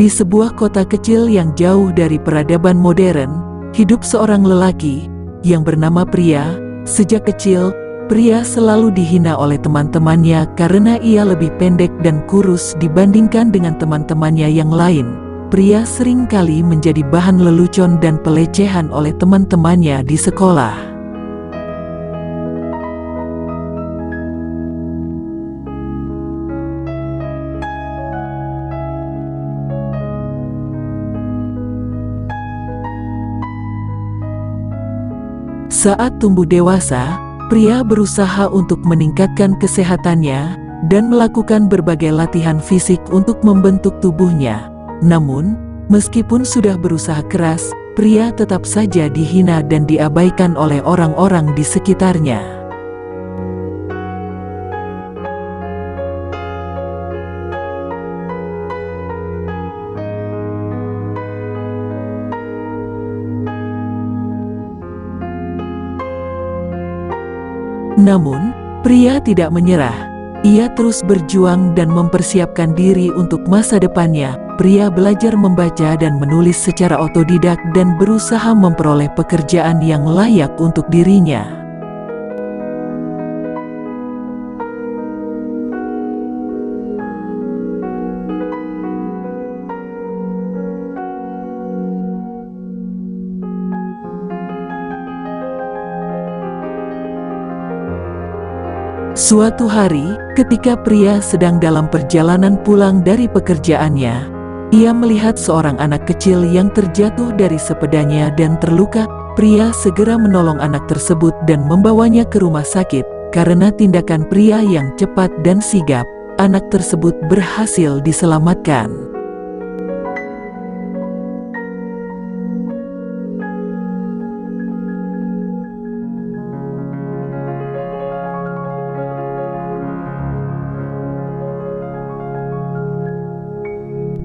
Di sebuah kota kecil yang jauh dari peradaban modern, hidup seorang lelaki yang bernama Priya. Sejak kecil, Priya selalu dihina oleh teman-temannya karena ia lebih pendek dan kurus dibandingkan dengan teman-temannya yang lain. Priya seringkali menjadi bahan lelucon dan pelecehan oleh teman-temannya di sekolah. Saat tumbuh dewasa, Priya berusaha untuk meningkatkan kesehatannya dan melakukan berbagai latihan fisik untuk membentuk tubuhnya. Namun, meskipun sudah berusaha keras, Priya tetap saja dihina dan diabaikan oleh orang-orang di sekitarnya. Namun, Priya tidak menyerah. Ia terus berjuang dan mempersiapkan diri untuk masa depannya. Priya belajar membaca dan menulis secara otodidak dan berusaha memperoleh pekerjaan yang layak untuk dirinya. Suatu hari, ketika Priya sedang dalam perjalanan pulang dari pekerjaannya, ia melihat seorang anak kecil yang terjatuh dari sepedanya dan terluka. Priya segera menolong anak tersebut dan membawanya ke rumah sakit. Karena tindakan Priya yang cepat dan sigap, anak tersebut berhasil diselamatkan.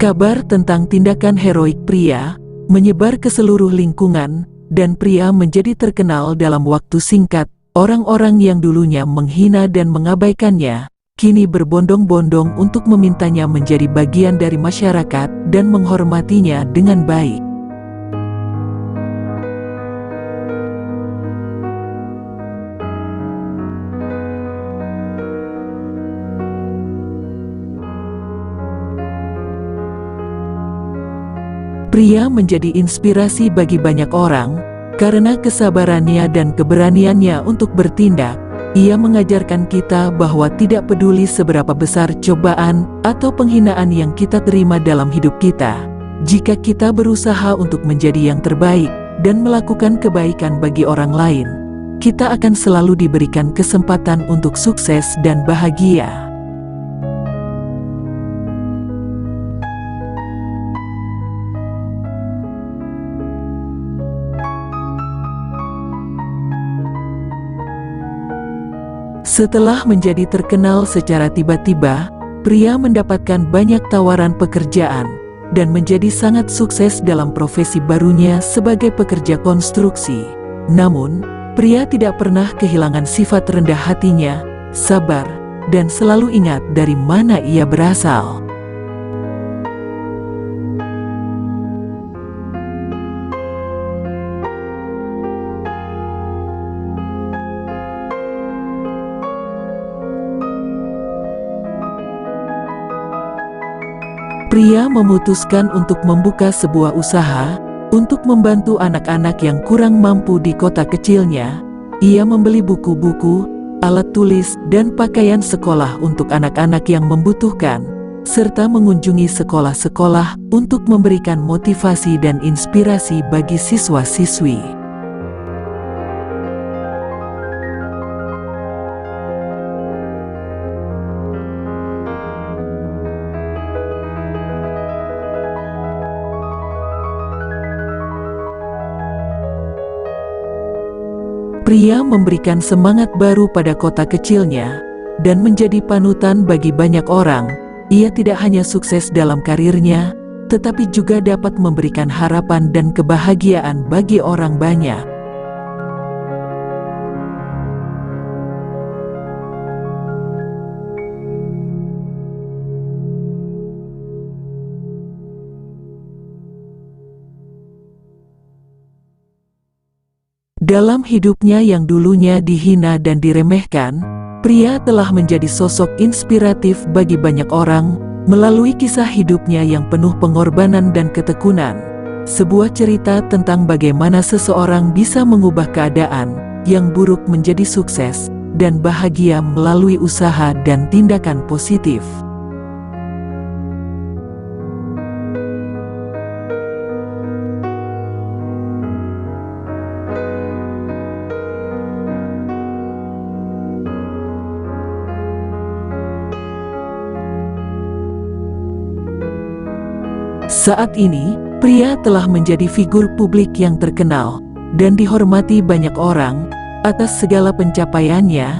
Kabar tentang tindakan heroik Priya menyebar ke seluruh lingkungan, dan Priya menjadi terkenal dalam waktu singkat. Orang-orang yang dulunya menghina dan mengabaikannya, kini berbondong-bondong untuk memintanya menjadi bagian dari masyarakat dan menghormatinya dengan baik. Priya menjadi inspirasi bagi banyak orang, karena kesabarannya dan keberaniannya untuk bertindak. Ia mengajarkan kita bahwa tidak peduli seberapa besar cobaan atau penghinaan yang kita terima dalam hidup kita, jika kita berusaha untuk menjadi yang terbaik dan melakukan kebaikan bagi orang lain, kita akan selalu diberikan kesempatan untuk sukses dan bahagia. Setelah menjadi terkenal secara tiba-tiba, Priya mendapatkan banyak tawaran pekerjaan dan menjadi sangat sukses dalam profesi barunya sebagai pekerja konstruksi. Namun, Priya tidak pernah kehilangan sifat rendah hatinya, sabar, dan selalu ingat dari mana ia berasal. Priya memutuskan untuk membuka sebuah usaha untuk membantu anak-anak yang kurang mampu di kota kecilnya. Ia membeli buku-buku, alat tulis, dan pakaian sekolah untuk anak-anak yang membutuhkan, serta mengunjungi sekolah-sekolah untuk memberikan motivasi dan inspirasi bagi siswa-siswi. Priya memberikan semangat baru pada kota kecilnya dan menjadi panutan bagi banyak orang. Ia tidak hanya sukses dalam karirnya, tetapi juga dapat memberikan harapan dan kebahagiaan bagi orang banyak. Dalam hidupnya yang dulunya dihina dan diremehkan, pria telah menjadi sosok inspiratif bagi banyak orang melalui kisah hidupnya yang penuh pengorbanan dan ketekunan. Sebuah cerita tentang bagaimana seseorang bisa mengubah keadaan yang buruk menjadi sukses dan bahagia melalui usaha dan tindakan positif. Saat ini, pria telah menjadi figur publik yang terkenal dan dihormati banyak orang. Atas segala pencapaiannya,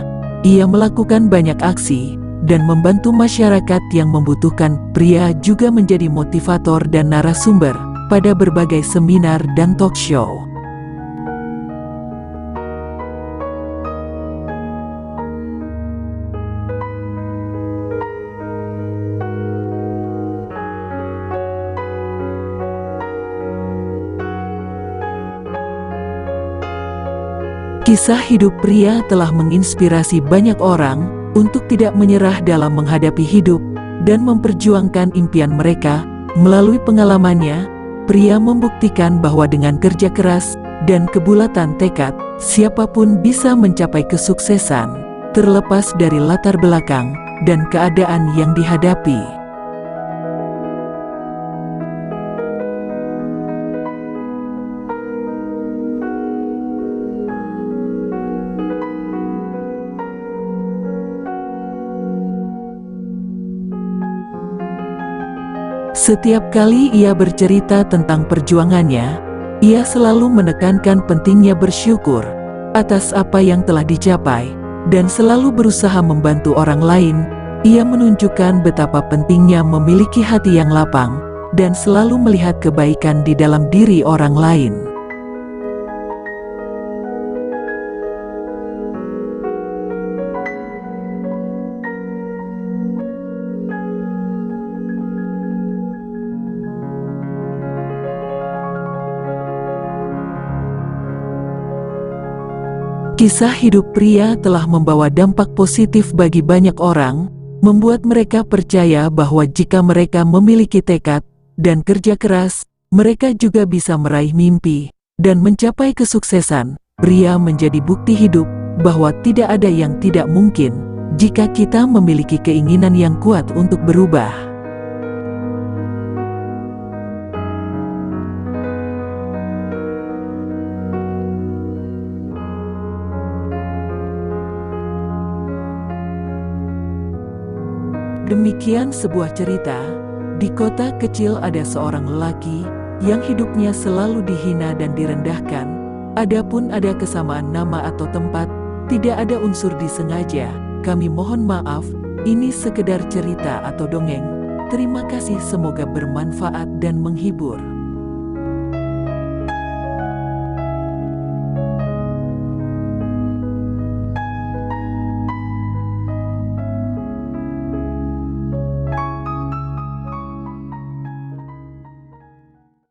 ia melakukan banyak aksi dan membantu masyarakat yang membutuhkan. Pria juga menjadi motivator dan narasumber pada berbagai seminar dan talk show. Kisah hidup pria telah menginspirasi banyak orang untuk tidak menyerah dalam menghadapi hidup dan memperjuangkan impian mereka. Melalui pengalamannya, pria membuktikan bahwa dengan kerja keras dan kebulatan tekad, siapapun bisa mencapai kesuksesan, terlepas dari latar belakang dan keadaan yang dihadapi. Setiap kali ia bercerita tentang perjuangannya, ia selalu menekankan pentingnya bersyukur atas apa yang telah dicapai dan selalu berusaha membantu orang lain. Ia menunjukkan betapa pentingnya memiliki hati yang lapang dan selalu melihat kebaikan di dalam diri orang lain. Kisah hidup pria telah membawa dampak positif bagi banyak orang, membuat mereka percaya bahwa jika mereka memiliki tekad dan kerja keras, mereka juga bisa meraih mimpi dan mencapai kesuksesan. Pria menjadi bukti hidup bahwa tidak ada yang tidak mungkin jika kita memiliki keinginan yang kuat untuk berubah. Demikian sebuah cerita. Di kota kecil ada seorang lelaki yang hidupnya selalu dihina dan direndahkan. Adapun ada kesamaan nama atau tempat, tidak ada unsur disengaja. Kami mohon maaf, ini sekedar cerita atau dongeng. Terima kasih, semoga bermanfaat dan menghibur.